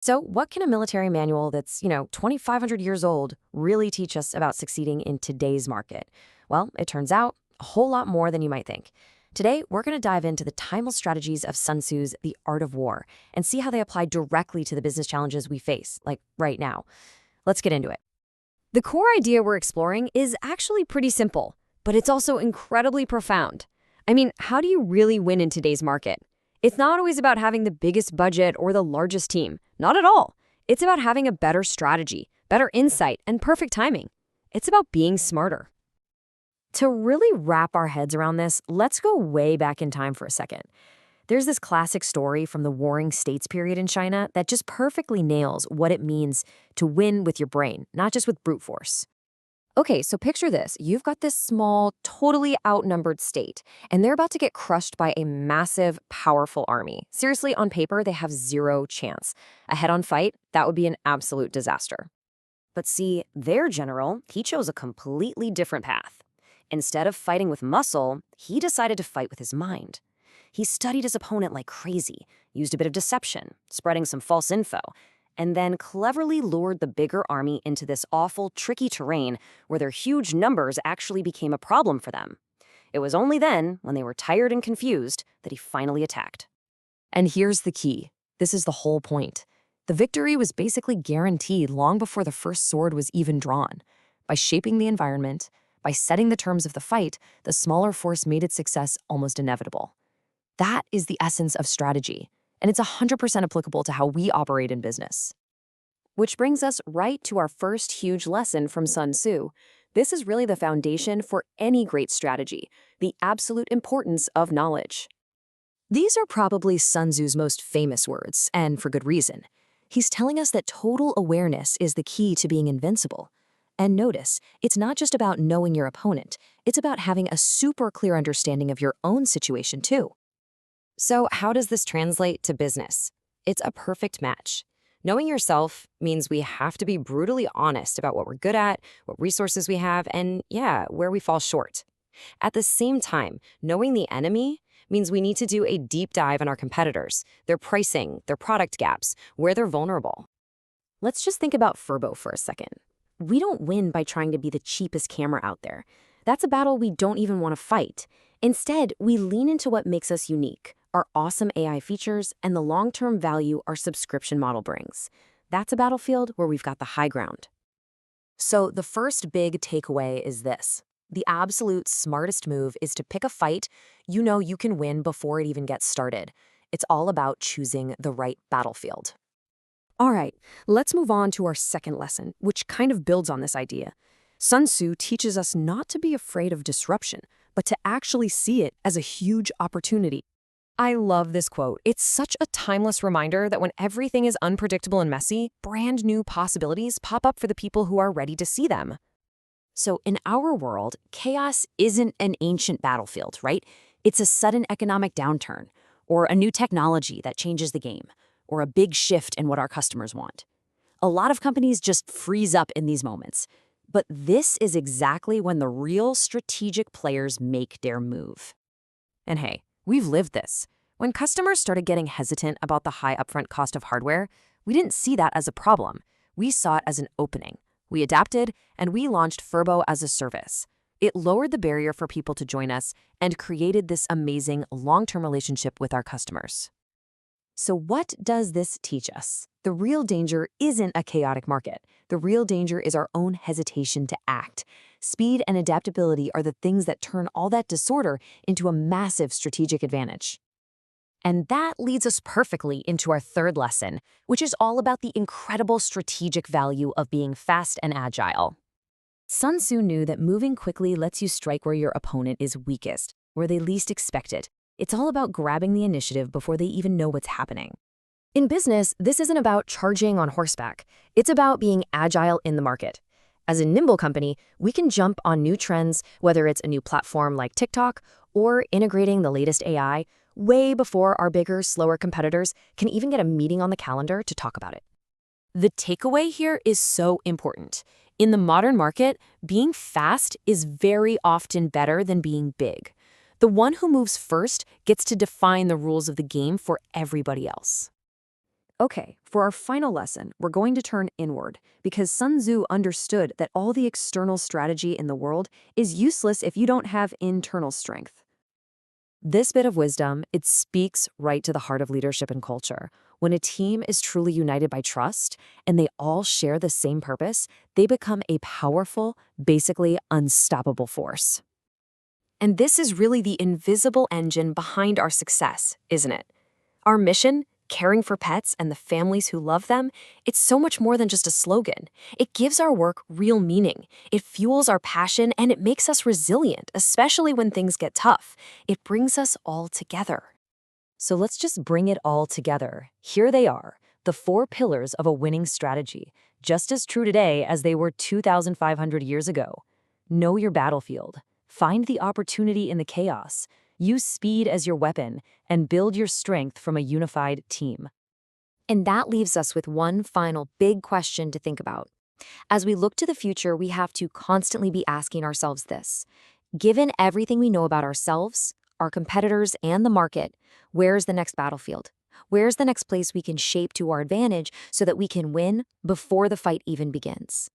So what can a military manual that's, 2,500 years old really teach us about succeeding in today's market? Well, it turns out a whole lot more than you might think. Today, we're going to dive into the timeless strategies of Sun Tzu's The Art of War and see how they apply directly to the business challenges we face, like right now. Let's get into it. The core idea we're exploring is actually pretty simple, but it's also incredibly profound. I mean, how do you really win in today's market? It's not always about having the biggest budget or the largest team. Not at all. It's about having a better strategy, better insight, and perfect timing. It's about being smarter. To really wrap our heads around this, let's go way back in time for a second. There's this classic story from the Warring States period in China that just perfectly nails what it means to win with your brain, not just with brute force. Okay, so picture this. You've got this small, totally outnumbered state, and they're about to get crushed by a massive, powerful army. Seriously, on paper, they have zero chance. A head-on fight, that would be an absolute disaster. But see, their general, he chose a completely different path. Instead of fighting with muscle, he decided to fight with his mind. He studied his opponent like crazy, used a bit of deception, spreading some false info, and then cleverly lured the bigger army into this awful, tricky terrain where their huge numbers actually became a problem for them. It was only then, when they were tired and confused, that he finally attacked. And here's the key. This is the whole point. The victory was basically guaranteed long before the first sword was even drawn. By shaping the environment, by setting the terms of the fight, the smaller force made its success almost inevitable. That is the essence of strategy, and it's 100% applicable to how we operate in business. Which brings us right to our first huge lesson from Sun Tzu. This is really the foundation for any great strategy, the absolute importance of knowledge. These are probably Sun Tzu's most famous words, and for good reason. He's telling us that total awareness is the key to being invincible. And notice, it's not just about knowing your opponent, it's about having a super clear understanding of your own situation too. So how does this translate to business? It's a perfect match. Knowing yourself means we have to be brutally honest about what we're good at, what resources we have, and where we fall short. At the same time, knowing the enemy means we need to do a deep dive on our competitors, their pricing, their product gaps, where they're vulnerable. Let's just think about Furbo for a second. We don't win by trying to be the cheapest camera out there. That's a battle we don't even want to fight. Instead, we lean into what makes us unique, our awesome AI features, and the long-term value our subscription model brings. That's a battlefield where we've got the high ground. So the first big takeaway is this. The absolute smartest move is to pick a fight you know you can win before it even gets started. It's all about choosing the right battlefield. All right, let's move on to our second lesson, which kind of builds on this idea. Sun Tzu teaches us not to be afraid of disruption, but to actually see it as a huge opportunity. I love this quote. It's such a timeless reminder that when everything is unpredictable and messy, brand new possibilities pop up for the people who are ready to see them. So in our world, chaos isn't an ancient battlefield, right? It's a sudden economic downturn, or a new technology that changes the game, or a big shift in what our customers want. A lot of companies just freeze up in these moments. But this is exactly when the real strategic players make their move. And hey, we've lived this. When customers started getting hesitant about the high upfront cost of hardware, we didn't see that as a problem. We saw it as an opening. We adapted, and we launched Furbo as a service. It lowered the barrier for people to join us and created this amazing long-term relationship with our customers. So what does this teach us? The real danger isn't a chaotic market. The real danger is our own hesitation to act. Speed and adaptability are the things that turn all that disorder into a massive strategic advantage. And that leads us perfectly into our third lesson, which is all about the incredible strategic value of being fast and agile. Sun Tzu knew that moving quickly lets you strike where your opponent is weakest, where they least expect it. It's all about grabbing the initiative before they even know what's happening. In business, this isn't about charging on horseback. It's about being agile in the market. As a nimble company, we can jump on new trends, whether it's a new platform like TikTok or integrating the latest AI, way before our bigger, slower competitors can even get a meeting on the calendar to talk about it. The takeaway here is so important. In the modern market, being fast is very often better than being big. The one who moves first gets to define the rules of the game for everybody else. Okay, for our final lesson, we're going to turn inward, because Sun Tzu understood that all the external strategy in the world is useless if you don't have internal strength. This bit of wisdom, it speaks right to the heart of leadership and culture. When a team is truly united by trust and they all share the same purpose, they become a powerful, basically unstoppable force. And this is really the invisible engine behind our success, isn't it? Our mission, caring for pets and the families who love them, it's so much more than just a slogan. It gives our work real meaning. It fuels our passion and it makes us resilient, especially when things get tough. It brings us all together. So let's just bring it all together. Here they are, the 4 pillars of a winning strategy, just as true today as they were 2,500 years ago. Know your battlefield. Find the opportunity in the chaos. Use speed as your weapon, and build your strength from a unified team. And that leaves us with one final big question to think about. As we look to the future, we have to constantly be asking ourselves this. Given everything we know about ourselves, our competitors, and the market, where's the next battlefield? Where's the next place we can shape to our advantage so that we can win before the fight even begins?